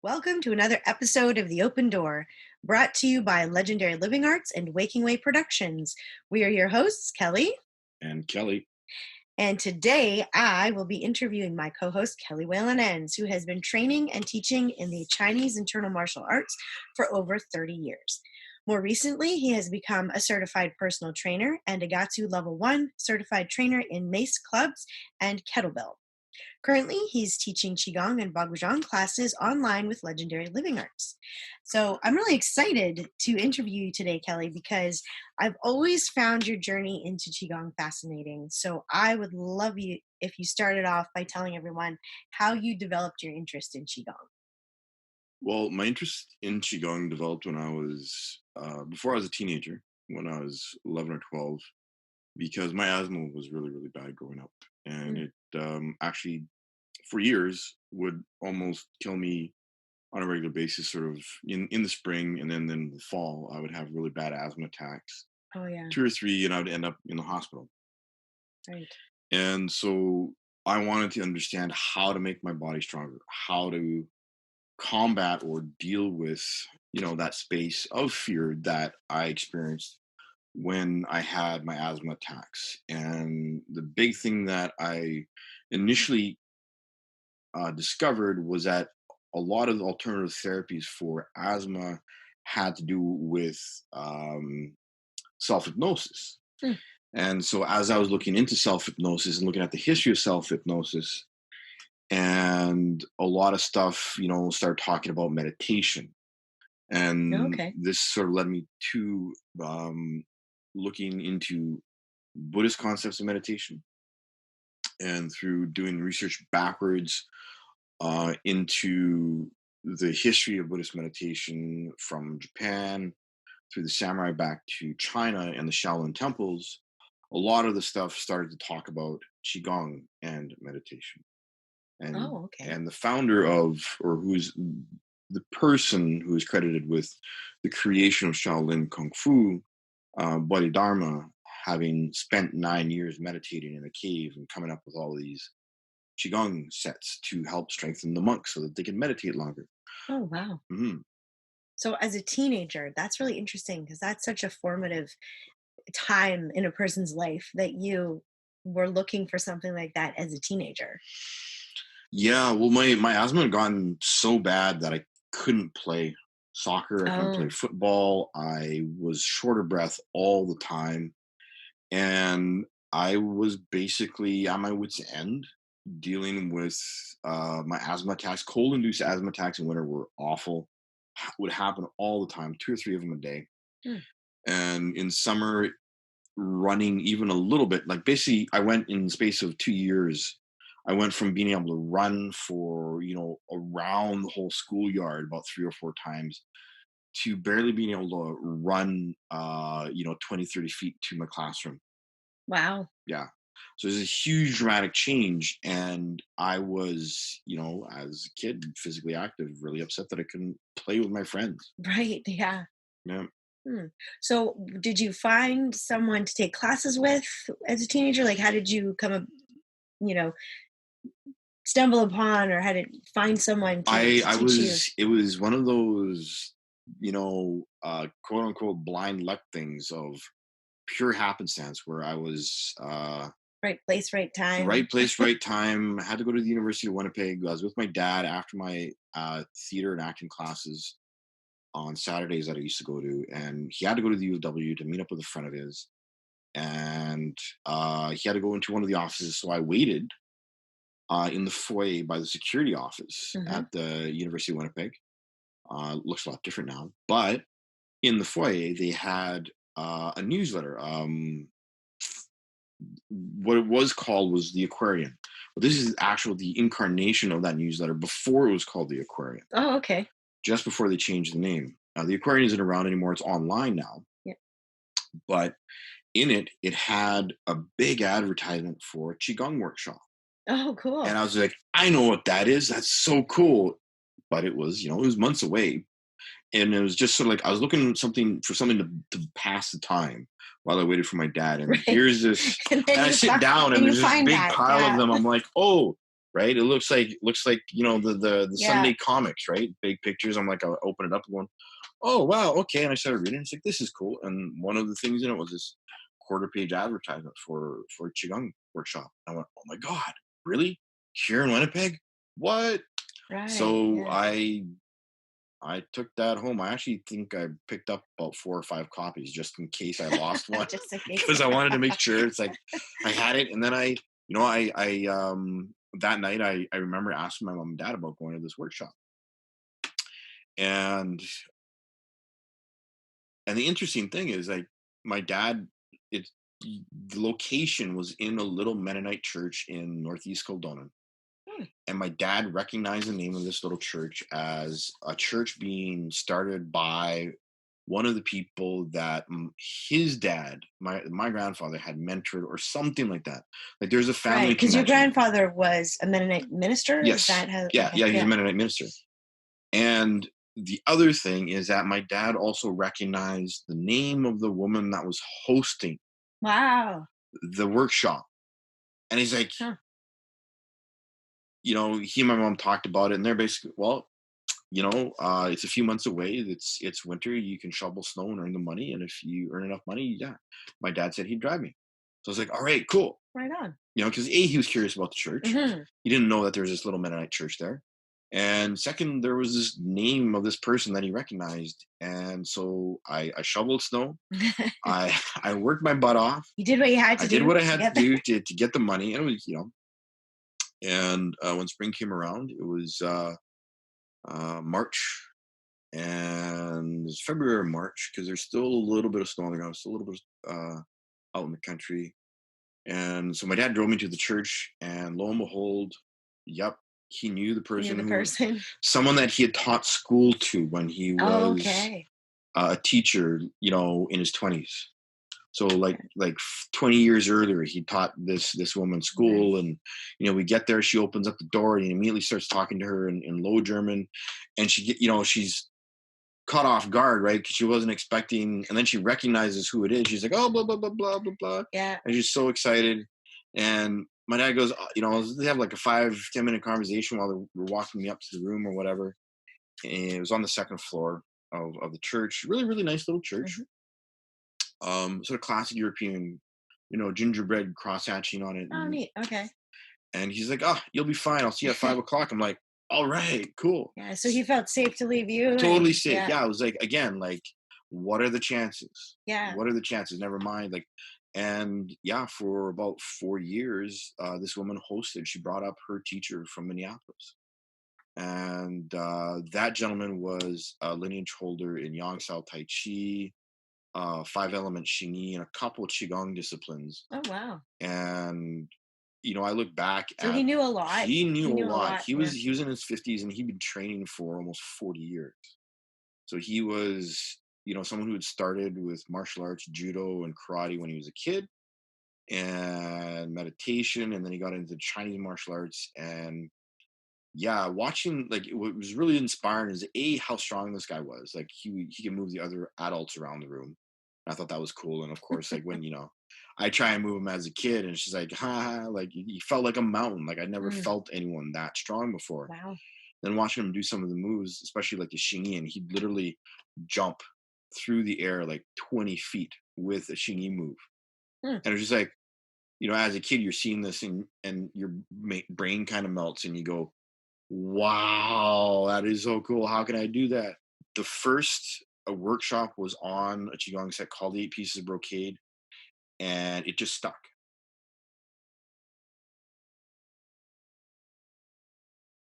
Welcome to another episode of The Open Door, brought to you by Legendary Living Arts and Waking Way Productions. We are your hosts, Kelly. And Kelly. And today I will be interviewing my co-host, Kelly Whalen-Enns, who has been training and teaching in the Chinese internal martial arts for over 30 years. More recently, he has become a certified personal trainer and a Gatsu Level 1 certified trainer in mace clubs and kettlebell. Currently, he's teaching Qigong and Baguazhang classes online with Legendary Living Arts. So I'm really excited to interview you today, Kelly, because I've always found your journey into Qigong fascinating. So I would love you if you started off by telling everyone how you developed your interest in Qigong. Well, my interest in Qigong developed when I was, before I was a teenager, when I was 11 or 12, because my asthma was really, really bad growing up. And it actually, for years, would almost kill me on a regular basis, sort of in the spring. And then in the fall, I would have really bad asthma attacks, Oh, yeah. 2 or 3, and I would end up in the hospital. Right. And so I wanted to understand how to make my body stronger, how to combat or deal with that space of fear that I experienced when I had my asthma attacks. And the big thing that I initially discovered was that a lot of the alternative therapies for asthma had to do with self-hypnosis. Hmm. And so as I was looking into self-hypnosis and looking at the history of self-hypnosis, and a lot of stuff, started talking about meditation. And Okay. this sort of led me to looking into Buddhist concepts of meditation. And through doing research backwards into the history of Buddhist meditation from Japan through the samurai back to China and the Shaolin temples, a lot of the stuff started to talk about Qigong and meditation. and Oh, okay. and the founder of, or who's the person who is credited with the creation of Shaolin Kung Fu, Bodhidharma, having spent 9 years meditating in a cave and coming up with all these qigong sets to help strengthen the monks so that they can meditate longer. Oh, wow. hmm So as a teenager, that's really interesting because that's such a formative time in a person's life that you were looking for something like that as a teenager. Yeah, well, my asthma had gotten so bad that I couldn't play soccer. I couldn't play Oh, football. I was short of breath all the time. And I was basically at my wit's end dealing with my asthma attacks. Cold-induced asthma attacks in winter were awful. Would happen all the time, 2 or 3 of them a day. hmm. And in summer, running even a little bit, like basically, I went in the space of 2 years. I went from being able to run for around the whole schoolyard about 3 or 4 times to barely being able to run 20, 30 feet to my classroom. Wow. Yeah. So there's a huge dramatic change. And I was, as a kid, physically active, really upset that I couldn't play with my friends. Right. Yeah. Yeah. Hmm. So, did you find someone to take classes with as a teenager? Like, how did you you know, stumble upon, or how did find someone to I teach you? was, it was one of those, quote unquote blind luck things of pure happenstance where I was Right place, right time. right place, right time. I had to go to the University of Winnipeg. I was with my dad after my theater and acting classes on Saturdays that I used to go to, and he had to go to the U of W to meet up with a friend of his, and he had to go into one of the offices. So I waited in the foyer by the security office Hmm. at the University of Winnipeg. Looks a lot different now, but in the foyer they had a newsletter. What it was called was the Aquarian, but this is the incarnation of that newsletter before it was called the Aquarian, Oh, okay. just before they changed the name. The Aquarian isn't around anymore; it's online now. Yeah. But in it, it had a big advertisement for a qigong workshop, Oh, and cool. I was like, "I know what that is. That's so cool." But it was, it was months away, and it was just sort of like I was looking for something to pass the time while I waited for my dad. And Right. here's this, And then and I sit down, and and you there's this find big that, pile of yeah. them. I'm like, oh, right? It looks like the Yeah. Sunday comics, right? Big pictures. I'm like, I'll open it up and going, oh wow, okay. And I started reading. It's like, this is cool. And one of the things in it was this quarter page advertisement for qigong workshop. I went, oh my god, really? Here in Winnipeg? What? Right. So Yeah. I took that home. I actually think I picked up about 4 or 5 copies just in case I lost one, Just in case. because I wanted to make sure it's like I had it. And then I that night I remember asking my mom and dad about going to this workshop. And the interesting thing is, like, my dad, it the location was in a little Mennonite church in Northeast Kildonan. Hmm. And my dad recognized the name of this little church as a church being started by one of the people that his dad, my grandfather, had mentored or something like that. Like, there's a Right. family Because your connection. grandfather was a Mennonite minister. Is Yes. that how? Yeah, Okay. yeah, he's a Yeah. Mennonite minister. And the other thing is that my dad also recognized the name of the woman that was hosting Wow. the workshop. And he's like, Huh. he and my mom talked about it, and they're basically, well, it's a few months away. It's winter. You can shovel snow and earn the money. And if you earn enough money, yeah. My dad said he'd drive me. So I was like, all right, cool. Right on. Because he was curious about the church. Hmm. He didn't know that there was this little Mennonite church there. And second, there was this name of this person that he recognized. And so I shoveled snow. I I worked my butt off. You did what you had I to did do what I to had to get there. do to get the money. And it was, and when spring came around, it was March, and it was February or March, because there's still a little bit of snow on the ground, still a little bit out in the country. And so my dad drove me to the church, and lo and behold, yep, he knew the You knew person the who, person. someone that he had taught school to when he Oh, was okay. a teacher, in his 20s. So like 20 years earlier, he taught this woman school. Nice. And we get there, she opens up the door, and he immediately starts talking to her in Low German. And she's caught off guard, right? Because she wasn't expecting, and then she recognizes who it is. She's like, oh, blah blah blah blah blah blah, Yeah. and she's so excited. And my dad goes, they have like a 5-10 minute conversation while they're walking me up to the room or whatever. And it was on the second floor of the church. Really, really nice little church. Mhm. Sort of classic European, gingerbread cross hatching on it. Oh, neat. Okay. And he's like, oh, you'll be fine. I'll see you at 5 o'clock. I'm like, all right, cool. Yeah. So he felt safe to leave you, Totally and safe. yeah, Yeah, I was like, again, like, what are the chances? yeah. What are the chances? Never mind. Like, and yeah, for about 4 years, this woman hosted. She brought up her teacher from Minneapolis. And that gentleman was a lineage holder in Yang Sao Tai Chi, 5 element Xingyi, and a couple Qigong disciplines. Oh, wow. And I look back So he at, knew a lot. he knew He a knew a lot. lot. Yeah. He was in his 50s, and he'd been training for almost 40 years. So he was, someone who had started with martial arts, judo, and karate when he was a kid, and meditation, and then he got into Chinese martial arts. And yeah, watching, like, what was really inspiring is how strong this guy was. Like, he could move the other adults around the room. I thought that was cool. And of course, like, when I try and move him as a kid, and she's like, ha, like, he felt like a mountain. Like, I'd never Mm, felt anyone that strong before. wow. Then watching him do some of the moves, especially like the Xingyi, and he'd literally jump through the air like 20 feet with a Xingyi move. Hmm. And it was just like, as a kid, you're seeing this, and your brain kind of melts, and you go, wow, that is so cool. How can I do that? The first workshop was on a Qigong set called 8 Pieces of Brocade, and it just stuck.